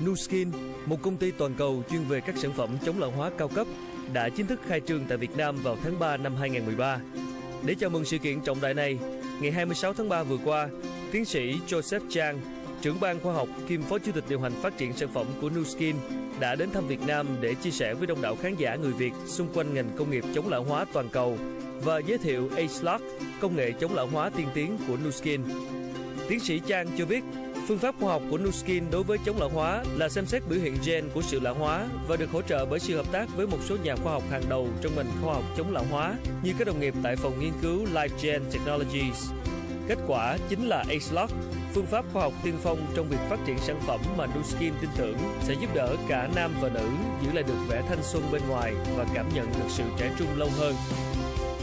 Nuskin, một công ty toàn cầu chuyên về các sản phẩm chống lão hóa cao cấp, đã chính thức khai trương tại Việt Nam vào tháng 3 năm 2013. Để chào mừng sự kiện trọng đại này, ngày 26 tháng 3 vừa qua, tiến sĩ Chang, trưởng ban khoa học kiêm phó chủ tịch điều hành phát triển sản phẩm của Nuskin, đã đến thăm Việt Nam để chia sẻ với đông đảo khán giả người Việt xung quanh ngành công nghiệp chống lão hóa toàn cầu và giới thiệu AgeLock, công nghệ chống lão hóa tiên tiến của Nuskin. Tiến sĩ Chang cho biết, phương pháp khoa học của Nuskin đối với chống lão hóa là xem xét biểu hiện gen của sự lão hóa và được hỗ trợ bởi sự hợp tác với một số nhà khoa học hàng đầu trong ngành khoa học chống lão hóa như các đồng nghiệp tại phòng nghiên cứu Life Gen Technologies. Kết quả chính là AgeLock, phương pháp khoa học tiên phong trong việc phát triển sản phẩm mà Nuskin tin tưởng sẽ giúp đỡ cả nam và nữ giữ lại được vẻ thanh xuân bên ngoài và cảm nhận được sự trẻ trung lâu hơn.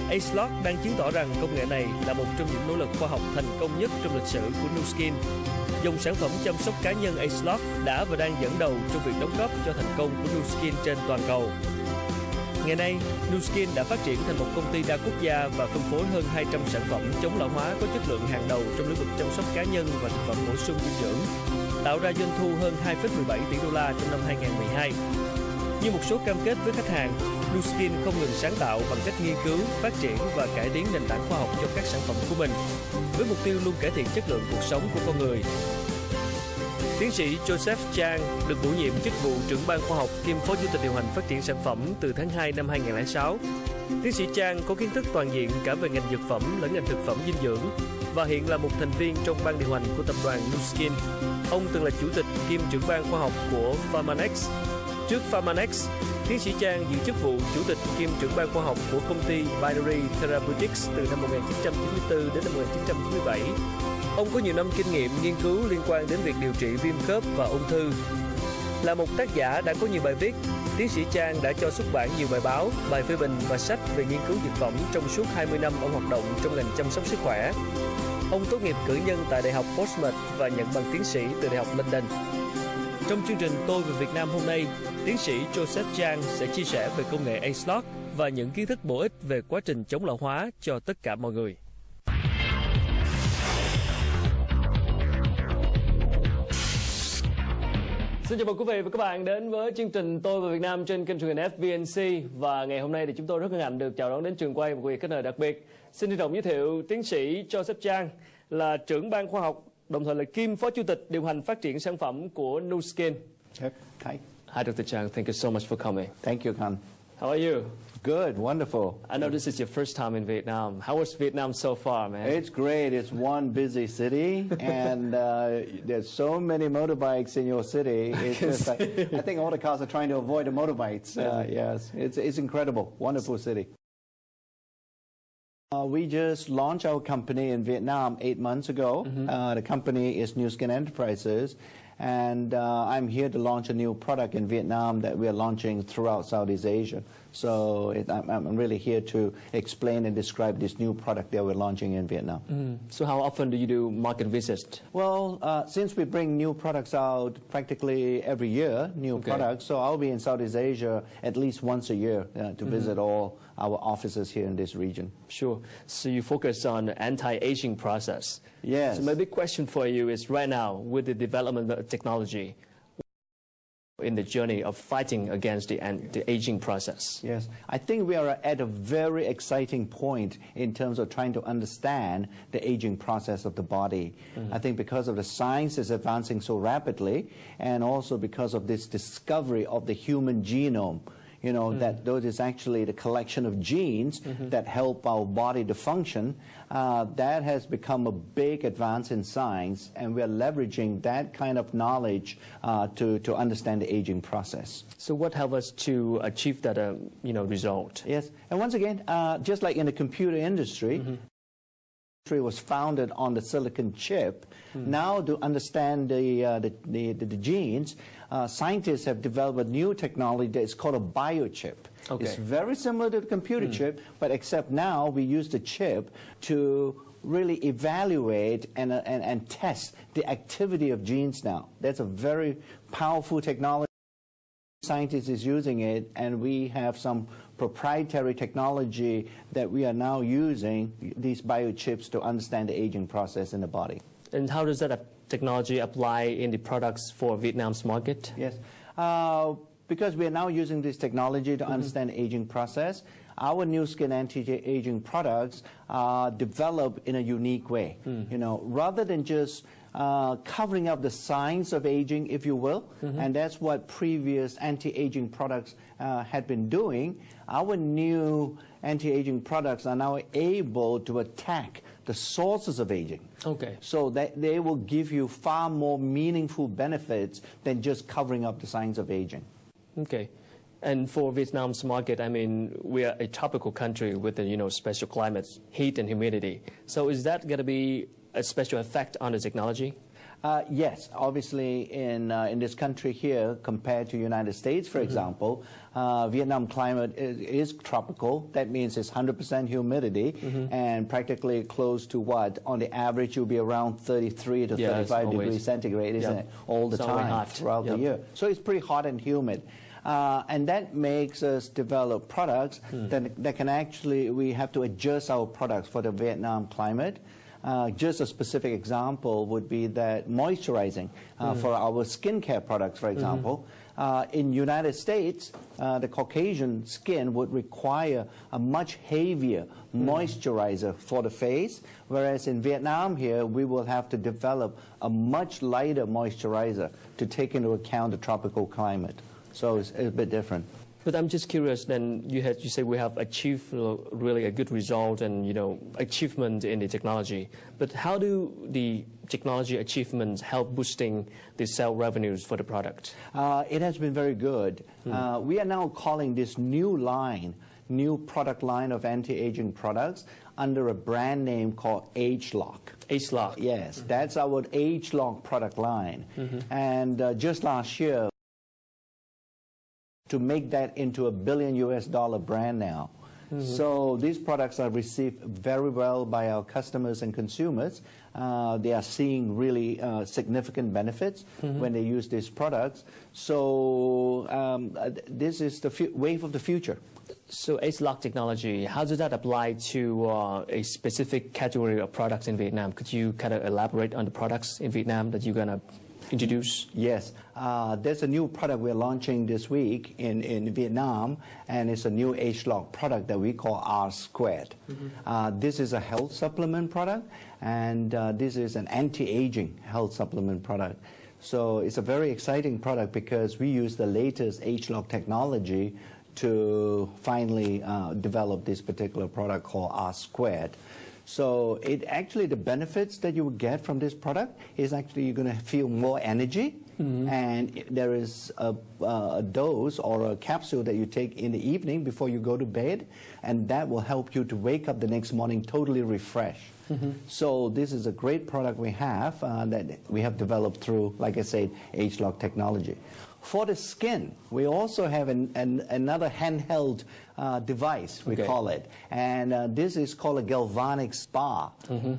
AgeLock đang chứng tỏ rằng công nghệ này là một trong những nỗ lực khoa học thành công nhất trong lịch sử của Nuskin. Dòng sản phẩm chăm sóc cá nhân AgeLock đã và đang dẫn đầu trong việc đóng góp cho thành công của Nuskin trên toàn cầu. Ngày nay, Nuskin đã phát triển thành một công ty đa quốc gia và phân phối hơn 200 sản phẩm chống lão hóa có chất lượng hàng đầu trong lĩnh vực chăm sóc cá nhân và thực phẩm bổ sung dinh dưỡng, tạo ra doanh thu hơn 2,17 tỷ đô la trong năm 2012. Như một số cam kết với khách hàng, Nuskin không ngừng sáng tạo bằng cách nghiên cứu, phát triển và cải tiến nền tảng khoa học cho các sản phẩm của mình, với mục tiêu luôn cải thiện chất lượng cuộc sống của con người. Tiến sĩ Chang được bổ nhiệm chức vụ trưởng ban khoa học kiêm phó chủ tịch điều hành phát triển sản phẩm từ tháng 2 năm 2006. Tiến sĩ Chang có kiến thức toàn diện cả về ngành dược phẩm lẫn ngành thực phẩm dinh dưỡng và hiện là một thành viên trong ban điều hành của tập đoàn Nuskin. Ông từng là chủ tịch kiêm trưởng ban khoa học của Pharmanex. Trước Pharmanex, tiến sĩ Chang giữ chức vụ chủ tịch kiêm trưởng ban khoa học của công ty Binary Therapeutics từ năm 1994 đến năm 1997. Ông có nhiều năm kinh nghiệm nghiên cứu liên quan đến việc điều trị viêm khớp và ung thư. Là một tác giả đã có nhiều bài viết, tiến sĩ Chang đã cho xuất bản nhiều bài báo, bài phê bình và sách về nghiên cứu dược phẩm trong suốt 20 năm ông hoạt động trong ngành chăm sóc sức khỏe. Ông tốt nghiệp cử nhân tại Đại học Portsmouth và nhận bằng tiến sĩ từ Đại học London. Trong chương trình Tôi về Việt Nam hôm nay, tiến sĩ Chang sẽ chia sẻ về công nghệ AgeLock và những kiến thức bổ ích về quá trình chống lão hóa cho tất cả mọi người. Xin chào mừng quý vị và các bạn đến với chương trình Tôi về Việt Nam trên kênh truyền hình FBNC. Và ngày hôm nay thì chúng tôi rất hân hạnh được chào đón đến trường quay một vị khách mời đặc biệt. Xin trân trọng giới thiệu tiến sĩ Chang là trưởng ban khoa học, đồng thời là kiêm phó chủ tịch điều hành phát triển sản phẩm của Nuskin. Yep. Hi. Hi, Dr. Chang. Thank you so much for coming. Thank you, Khan. How are you? Good, wonderful. I know this is your first time in Vietnam. How was Vietnam so far, man? It's great. It's one busy city, and there's so many motorbikes in your city. It's just like, I think all the cars are trying to avoid the motorbikes. Yes, it's incredible. Wonderful city. We just launched our company in Vietnam 8 months ago. The company is Nuskin Enterprises, and I'm here to launch a new product in Vietnam that we are launching throughout Southeast Asia. So I'm really here to explain and describe this new product that we're launching in Vietnam. So how often do you do market visits? Well, since we bring new products out practically every year, new products, so I'll be in Southeast Asia at least once a year to visit all our offices here in this region. Sure. So you focus on anti-aging process. Yes. So my big question for you is right now, with the development of technology, in the journey of fighting against the aging process? Yes, I think we are at a very exciting point in terms of trying to understand the aging process of the body. I think because of the science is advancing so rapidly, and also because of this discovery of the human genome, you know, that those is actually the collection of genes that help our body to function. That has become a big advance in science, and we are leveraging that kind of knowledge to understand the aging process. So what helps us to achieve that, result? Yes, and once again, just like in the computer industry, was founded on the silicon chip. Now, to understand the genes, scientists have developed a new technology that is called a biochip. It's very similar to the computer chip, but except now we use the chip to really evaluate and test the activity of genes now. That's a very powerful technology. Scientists is using it, and we have some proprietary technology that we are now using, these biochips, to understand the aging process in the body. And how does that technology apply in the products for Vietnam's market? Yes. Because we are now using this technology to understand aging process, our Nuskin anti-aging products are developed in a unique way. You know, rather than just covering up the signs of aging, if you will, and that's what previous anti-aging products had been doing, our new anti-aging products are now able to attack the sources of aging. Okay. So that they will give you far more meaningful benefits than just covering up the signs of aging. Okay. And for Vietnam's market, I mean, we are a tropical country with a, you know, special climates, heat and humidity. So is that going to be a special effect on the technology? Yes, obviously in this country here, compared to United States, for example, Vietnam climate is tropical. That means it's 100% humidity and practically close to what? On the average, you'll be around 33 to 35 degrees centigrade, isn't it? All the time throughout the year. So it's pretty hot and humid. And that makes us develop products that can actually, we have to adjust our products for the Vietnam climate. Just a specific example would be that moisturizing for our skincare products, for example. In United States, the Caucasian skin would require a much heavier moisturizer for the face, whereas in Vietnam here, we will have to develop a much lighter moisturizer to take into account the tropical climate. So it's a bit different. But I'm just curious. Then you say we have achieved really a good result and, you know, achievement in the technology. But how do the technology achievements help boosting the sales revenues for the product? It has been very good. We are now calling this new product line of anti-aging products under a brand name called ageLOC. ageLOC. Yes, that's our ageLOC product line. And just last year, to make that into $1 billion US brand now. So these products are received very well by our customers and consumers. They are seeing really significant benefits when they use these products. So this is the wave of the future. So ageLOC technology, how does that apply to a specific category of products in Vietnam? Could you kind of elaborate on the products in Vietnam that you're going to introduce? Yes. There's a new product we're launching this week in Vietnam, and it's a new ageLOC product that we call R². This is a health supplement product, and this is an anti-aging health supplement product. So it's a very exciting product because we use the latest ageLOC technology to finally develop this particular product called R². So it actually, the benefits that you will get from this product is actually you're going to feel more energy, and there is a dose or a capsule that you take in the evening before you go to bed, and that will help you to wake up the next morning totally refreshed. So this is a great product we have that we have developed through, like I said, ageLOC technology. For the skin, we also have another handheld device, we call it. And this is called a galvanic spa.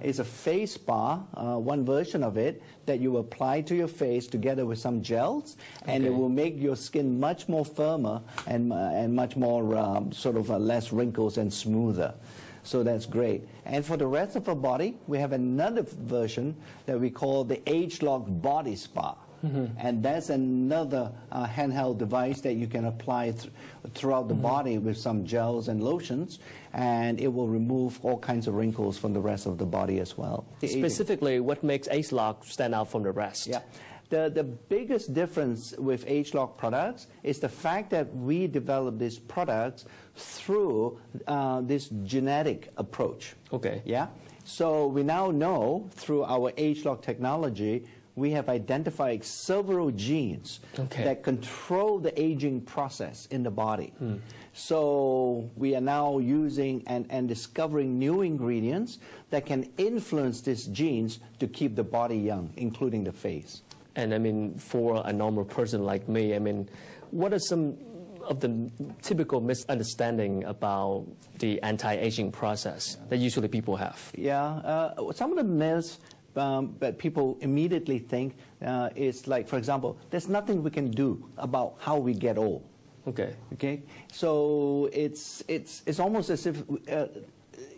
It's a face spa, one version of it, that you apply to your face together with some gels, and it will make your skin much more firmer and much more sort of less wrinkles and smoother. So that's great. And for the rest of our body, we have another version that we call the ageLOC Body Spa. And that's another handheld device that you can apply throughout the body with some gels and lotions, and it will remove all kinds of wrinkles from the rest of the body as well. Specifically, what makes ageLOC stand out from the rest? Yeah. The biggest difference with ageLOC products is the fact that we develop these products through this genetic approach. Okay. Yeah. So we now know through our ageLOC technology, we have identified several genes that control the aging process in the body. So we are now using and discovering new ingredients that can influence these genes to keep the body young, including the face. And I mean, for a normal person like me, I mean, what are some of the typical misunderstanding about the anti-aging process that usually people have? Yeah, some of the myths that people immediately think is like, for example, there's nothing we can do about how we get old. Okay. So it's almost as if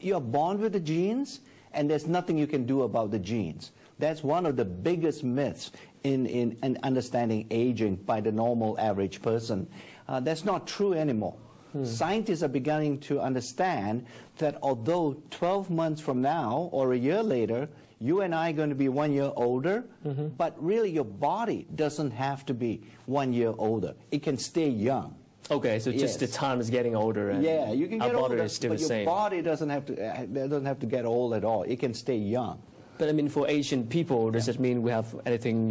you are born with the genes, and there's nothing you can do about the genes. That's one of the biggest myths in understanding aging by the normal average person. That's not true anymore. Scientists are beginning to understand that although 12 months from now or a year later, you and I are going to be 1 year older, but really your body doesn't have to be 1 year older. It can stay young. Okay, so just the time is getting older, and yeah, you can our get body older, is still but the same. your body doesn't have to get old at all. It can stay young. But I mean, for Asian people, does it mean we have anything,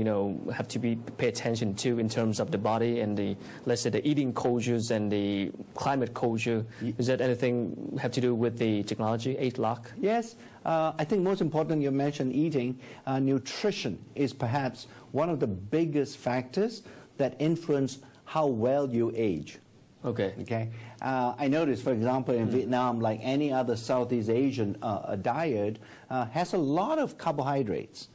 have to pay attention to in terms of the body and the, let's say, the eating cultures and the climate culture? Is that anything have to do with the technology, age lock? Yes, I think most important, you mentioned eating. Nutrition is perhaps one of the biggest factors that influence how well you age. Okay. Okay. I noticed, for example, in Vietnam, like any other Southeast Asian diet, has a lot of carbohydrates.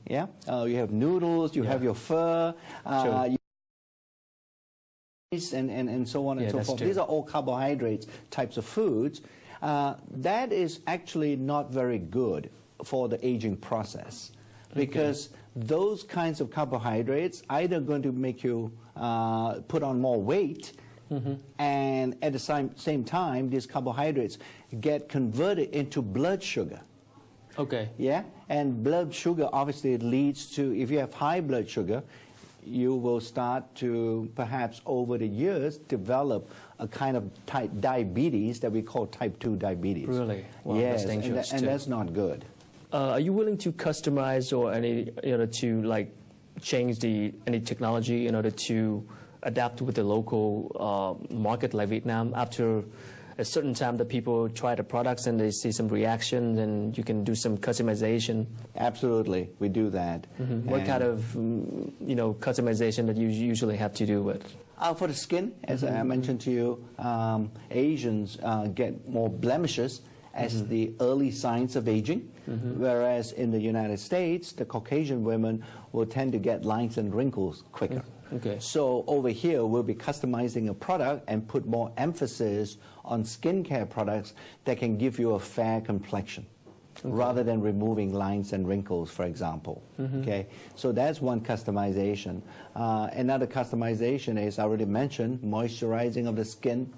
Yeah. You have noodles, you have your pho, and so on and so forth. True. These are all carbohydrates types of foods. That is actually not very good for the aging process, because those kinds of carbohydrates either going to make you put on more weight, and at the same time, these carbohydrates get converted into blood sugar. Okay. Yeah, and blood sugar obviously leads to, if you have high blood sugar, you will start to perhaps over the years develop a kind of type diabetes that we call type 2 diabetes. Really? Wow, yes, that's dangerous and that's not good. Are you willing to customize or any, to like change any technology in order to adapt with the local market like Vietnam after a certain time that people try the products and they see some reaction, and you can do some customization? Absolutely, we do that. What kind of customization that you usually have to do with? For the skin, as I mentioned to you, Asians get more blemishes as the early signs of aging, whereas in the United States, the Caucasian women will tend to get lines and wrinkles quicker. Okay. So over here, we'll be customizing a product and put more emphasis on skincare products that can give you a fair complexion, rather than removing lines and wrinkles, for example. Okay, so that's one customization. Another customization is, I already mentioned, moisturizing of the skin.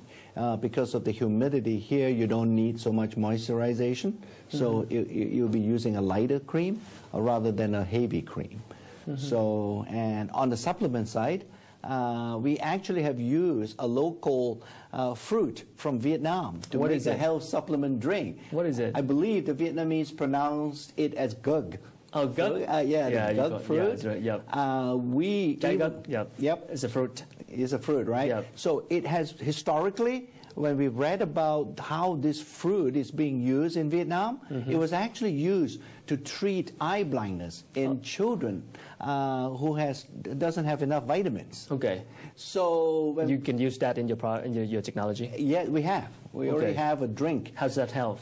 Because of the humidity here, you don't need so much moisturization. So you'll be using a lighter cream rather than a heavy cream. So, and on the supplement side, we actually have used a local fruit from Vietnam to make a health supplement drink. What is it? I believe the Vietnamese pronounced it as gug. Oh, gug? The gug fruit. Yeah, that's right, yep. Yep. It's a fruit. It's a fruit, right? Yep. So it has historically, when we read about how this fruit is being used in Vietnam, it was actually used to treat eye blindness in children who doesn't have enough vitamins. Okay. So you can use that in your technology? Yeah, we have. We already have a drink. How's that help?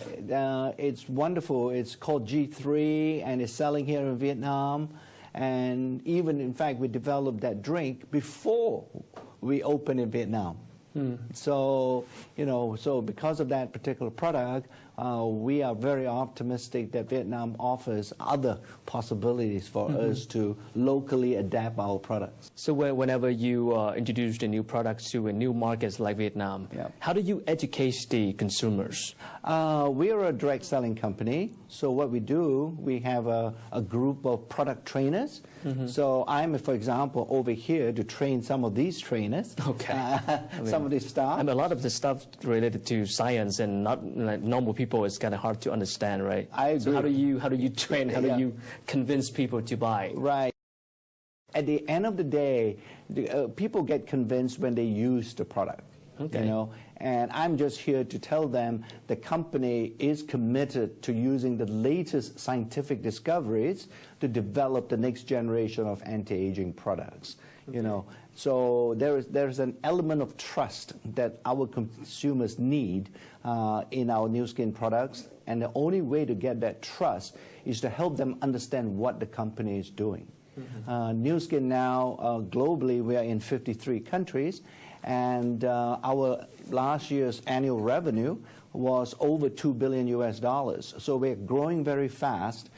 It's wonderful. It's called G3, and it's selling here in Vietnam. And even, in fact, we developed that drink before we opened in Vietnam. So, so because of that particular product, we are very optimistic that Vietnam offers other possibilities for us to locally adapt our products. So whenever you introduce the new products to a new market like Vietnam, how do you educate the consumers? We are a direct selling company. So what we do, we have a group of product trainers. So I'm, for example, over here to train some of these trainers. Okay. Some of this stuff. I mean, a lot of the stuff related to science and not like normal people is kind of hard to understand, right? I agree. So how do you train? How do you convince people to buy? Right. At the end of the day, people get convinced when they use the product. Okay. And I'm just here to tell them the company is committed to using the latest scientific discoveries to develop the next generation of anti-aging products. So there's an element of trust that our consumers need in our Nuskin products, and the only way to get that trust is to help them understand what the company is doing. Nuskin now, globally, we are in 53 countries, and our last year's annual revenue was over $2 billion US. So we're growing very fast.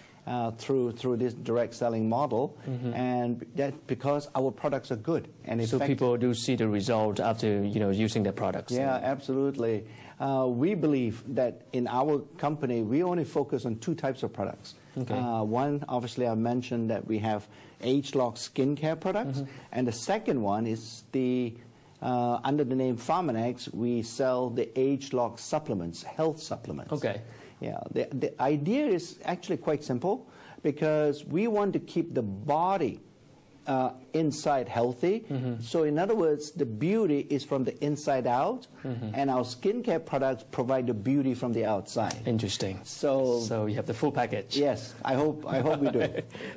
through this direct selling model, and that's because our products are good and So effective. people do see the result after using their products. Yeah, absolutely. We believe that in our company we only focus on two types of products. Okay. One, obviously, I mentioned that we have age-lock skincare products, and the second one is the under the name Pharmanex, we sell the age-lock supplements, health supplements. Okay. Yeah, the idea is actually quite simple, because we want to keep the body inside healthy. So in other words, the beauty is from the inside out, and our skincare products provide the beauty from the outside. Interesting. So you have the full package. yes, I hope we do.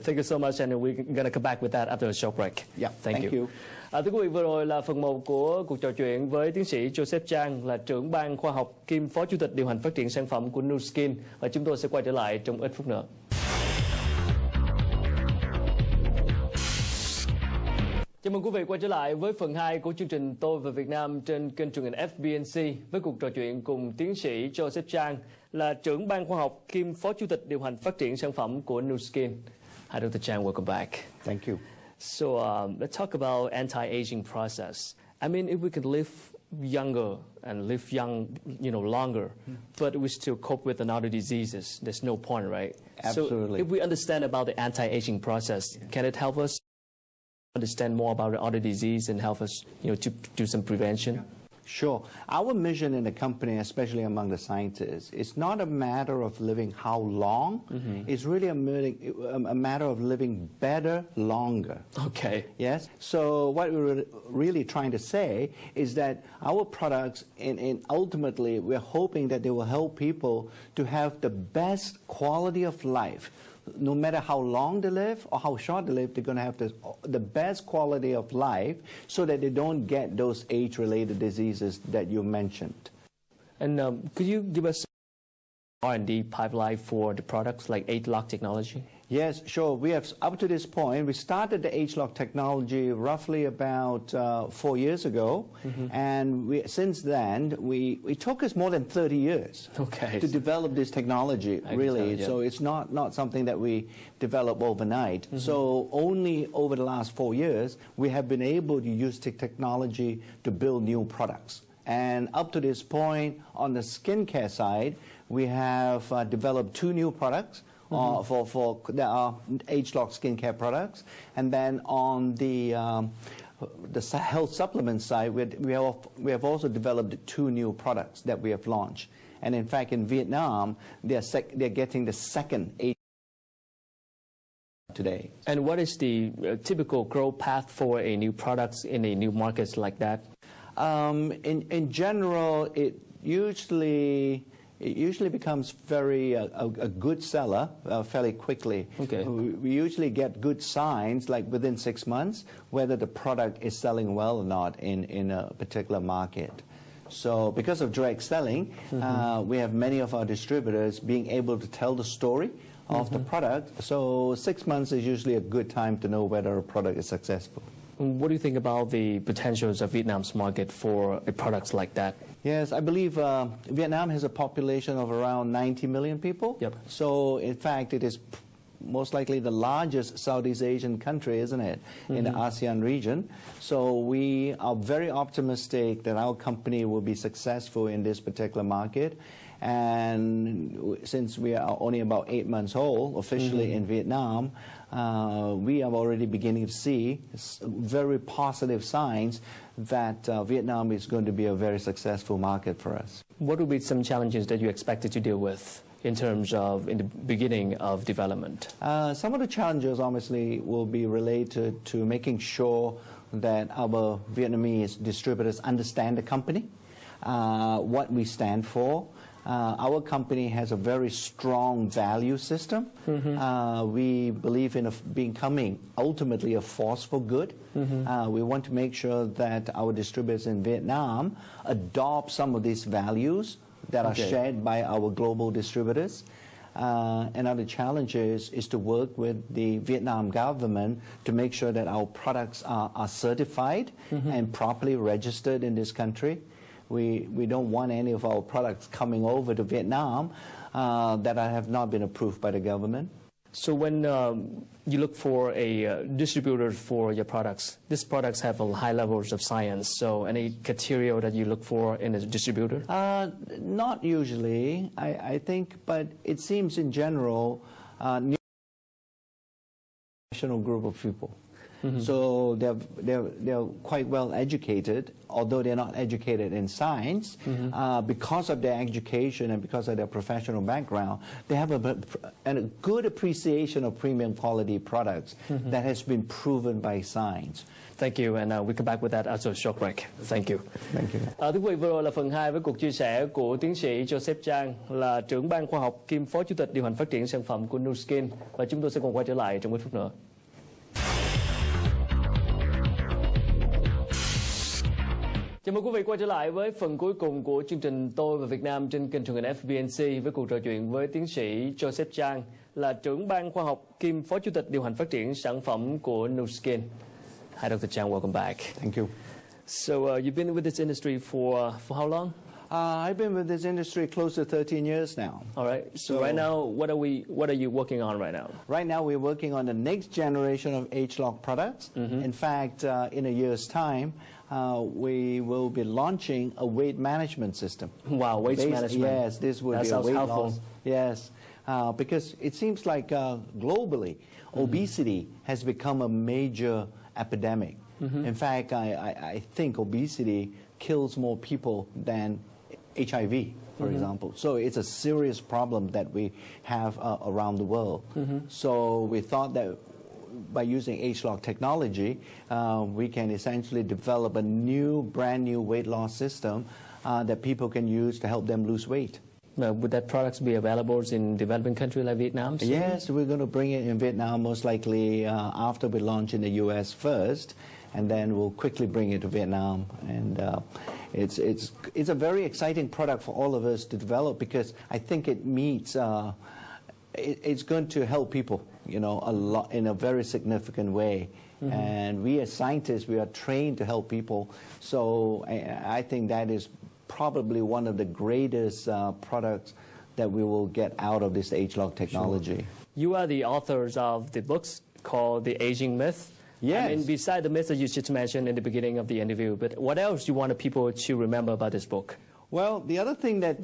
Thank you so much, and we're going to come back with that after a short break. Yeah, Thank you. Thưa quý vị, vừa rồi là phần 1 của cuộc trò chuyện với tiến sĩ Joseph Chang, là trưởng ban khoa học kiêm phó chủ tịch điều hành phát triển sản phẩm của Nuskin, và chúng tôi sẽ quay trở lại trong ít phút nữa. Chào mừng quý vị quay trở lại với phần 2 của chương trình Tôi về Việt Nam trên kênh truyền hình FBNC với cuộc trò chuyện cùng tiến sĩ Joseph Chang, là trưởng ban khoa học kiêm phó chủ tịch điều hành phát triển sản phẩm của Nuskin. Hi, Dr. Chang, welcome back. Thank you. So let's talk about anti-aging process. I mean, if we could live younger and live young, longer, but we still cope with another diseases, there's no point, right? Absolutely. So if we understand about the anti-aging process, can it help us understand more about the other disease and help us, to do some prevention? Sure. Our mission in the company, especially among the scientists, is not a matter of living how long. It's really a matter of living better, longer. Okay. Yes. So what we're really trying to say is that our products, and ultimately, we're hoping that they will help people to have the best quality of life. No matter how long they live or how short they live, they're going to have the best quality of life so that they don't get those age-related diseases that you mentioned. And could you give us R&D pipeline for the products like age-lock technology? Yes, sure. We have, up to this point, we started the age-lock technology roughly about 4 years ago, and since then, it took us more than 30 years to develop this technology, really. Yeah. So it's not something that we develop overnight. So only over the last 4 years, we have been able to use the technology to build new products. And up to this point, on the skincare side, we have developed 2 new products. For there are age-lock skincare products, and then on the health supplement side, we have also developed 2 new products that we have launched. And in fact, in Vietnam, they're getting the second age today. And what is the typical growth path for a new product in a new markets like that? In general, it usually becomes a good seller fairly quickly. Okay. We usually get good signs like within 6 months whether the product is selling well or not in a particular market. So because of direct selling, we have many of our distributors being able to tell the story of the product. So 6 months is usually a good time to know whether a product is successful. What do you think about the potentials of Vietnam's market for products like that? Yes, I believe Vietnam has a population of around 90 million people. Yep. So, in fact, it is most likely the largest Southeast Asian country, isn't it, in the ASEAN region. So we are very optimistic that our company will be successful in this particular market. And since we are only about 8 months old officially in Vietnam, we are already beginning to see very positive signs that Vietnam is going to be a very successful market for us. What would be some challenges that you expected to deal with in terms of in the beginning of development? Some of the challenges obviously will be related to making sure that our Vietnamese distributors understand the company, what we stand for. Our company has a very strong value system. We believe in becoming ultimately a force for good. We want to make sure that our distributors in Vietnam adopt some of these values that are shared by our global distributors. Another challenge is to work with the Vietnam government to make sure that our products are certified and properly registered in this country. We don't want any of our products coming over to Vietnam that have not been approved by the government. So when you look for a distributor for your products, these products have a high levels of science. So any criteria that you look for in a distributor? Not usually, I think, but it seems in general, national group of people. So they're quite well educated, although they're not educated in science. Because of their education and because of their professional background, they have a good appreciation of premium quality products that has been proven by science. Thank you, and we come back with that after a short break. Thank you. Thank you. Thưa quý vị, vừa rồi là phần 2 với cuộc chia sẻ của tiến sĩ Joseph Chang, là trưởng ban khoa học kiêm phó chủ tịch điều hành phát triển sản phẩm của Nuskin, và chúng tôi sẽ còn quay trở lại trong ít phút nữa. Chào mừng quý vị quay trở lại với phần cuối cùng của chương trình Tôi và Việt Nam trên kênh truyền hình FBNC với cuộc trò chuyện với tiến sĩ Joseph Chang, là trưởng ban khoa học kiêm phó chủ tịch điều hành phát triển sản phẩm của Nuskin. Hi, Dr. Chang. Welcome back. Thank you. So you've been with this industry for how long? I've been with this industry close to 13 years now. All right. So right now, what are you working on right now? Right now, we're working on the next generation of H-Lock products. In fact, in a year's time, we will be launching a weight management system. Wow, weight management. Yes, this will be a weight helpful. loss. Yes, because it seems like globally, obesity has become a major epidemic. In fact, I think obesity kills more people than HIV, for example. So it's a serious problem that we have around the world. So we thought that by using H-Lock technology, we can essentially develop a brand new weight loss system that people can use to help them lose weight. Would that products be available in developing countries like Vietnam soon? Yes, we're going to bring it in Vietnam most likely after we launch in the US first, and then we'll quickly bring it to Vietnam. And it's a very exciting product for all of us to develop because I think it meets. It's going to help people, a lot in a very significant way. And we as scientists, we are trained to help people. So I think that is probably one of the greatest products that we will get out of this H-Lock technology. Sure. You are the authors of the books called The Aging Myth. Yes. I mean, beside the myth that you just mentioned in the beginning of the interview, but what else do you want people to remember about this book? Well, the other thing that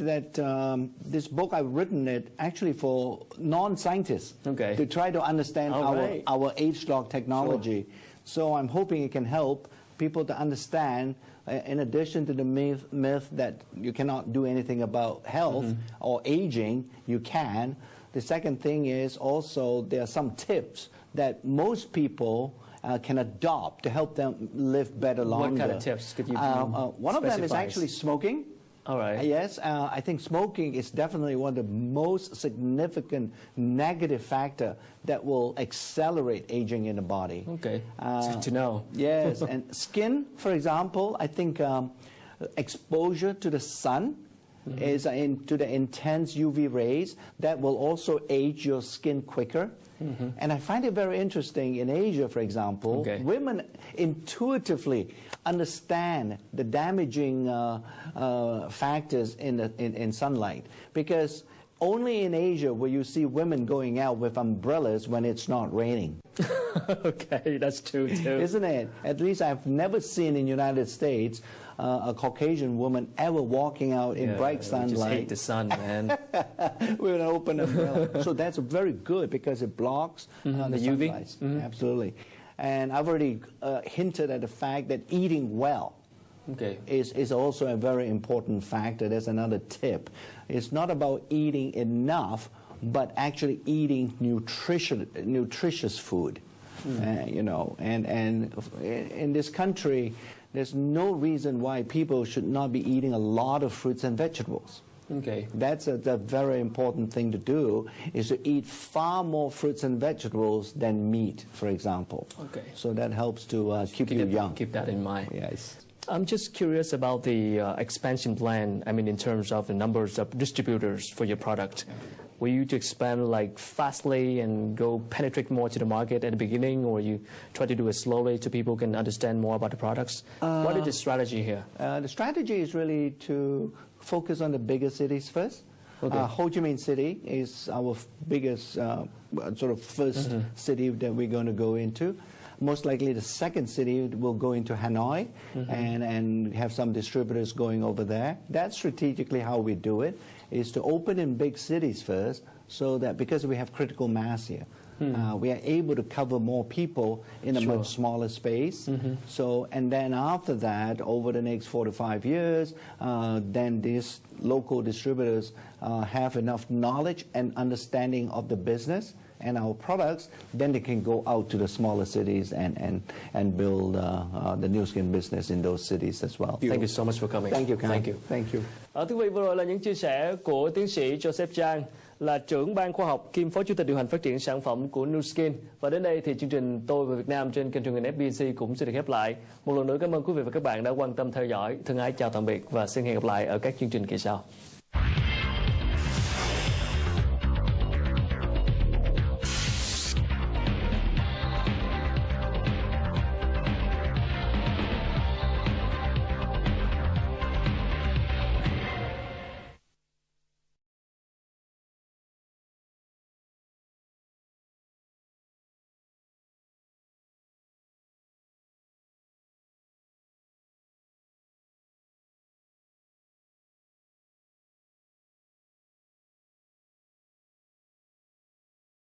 this book, I've written it actually for non-scientists to try to understand our H-Lock technology. Sure. So I'm hoping it can help people to understand, in addition to the myth that you cannot do anything about health or aging, you can. The second thing is also there are some tips that most people can adopt to help them live better longer. What kind of tips could you one of them is actually smoking. All right. Yes, I think smoking is definitely one of the most significant negative factor that will accelerate aging in the body. Okay, good to know. Yes, and skin, for example, I think exposure to the sun is to the intense UV rays, that will also age your skin quicker. And I find it very interesting in Asia, for example, women intuitively understand the damaging factors in sunlight, because only in Asia will you see women going out with umbrellas when it's not raining. Okay, that's true too. Isn't it? At least I've never seen in the United States a Caucasian woman ever walking out in bright sunlight. Just hate the sun, man. With an open umbrella. So that's very good because it blocks the UV. Absolutely. And I've already hinted at the fact that eating well is also a very important factor. There's another tip. It's not about eating enough, but actually eating nutritious food. And in this country, there's no reason why people should not be eating a lot of fruits and vegetables. Okay. That's a very important thing to do, is to eat far more fruits and vegetables than meat, for example. Okay. So that helps to keep you young. Keep that in mind. Yes. I'm just curious about the expansion plan, I mean, in terms of the numbers of distributors for your product. Were you to expand like fastly and go penetrate more to the market at the beginning, or you try to do it slowly so people can understand more about the products? What is the strategy here? The strategy is really to focus on the bigger cities first. Okay. Ho Chi Minh City is our biggest sort of first city that we're going to go into. Most likely the second city will go into Hanoi and have some distributors going over there. That's strategically how we do it, is to open in big cities first, so that because we have critical mass here, we are able to cover more people in a much smaller space. So, and then after that, over the next 4 to 5 years, then these local distributors have enough knowledge and understanding of the business and our products, then they can go out to the smaller cities and build the Nuskin business in those cities as well. Thank you so much for coming. Thank you, Chang. Thank you. Thank you. Thưa quý vị, vừa rồi là những chia sẻ của tiến sĩ Joseph Chang, là trưởng ban khoa học kiêm phó chủ tịch điều hành phát triển sản phẩm của Nuskin. Và đến đây thì chương trình Tôi về Việt Nam trên kênh truyền hình FBNC cũng sẽ được khép lại. Một lần nữa cảm ơn quý vị và các bạn đã quan tâm theo dõi. Thân ái chào tạm biệt và xin hẹn gặp lại ở các chương trình kỳ sau.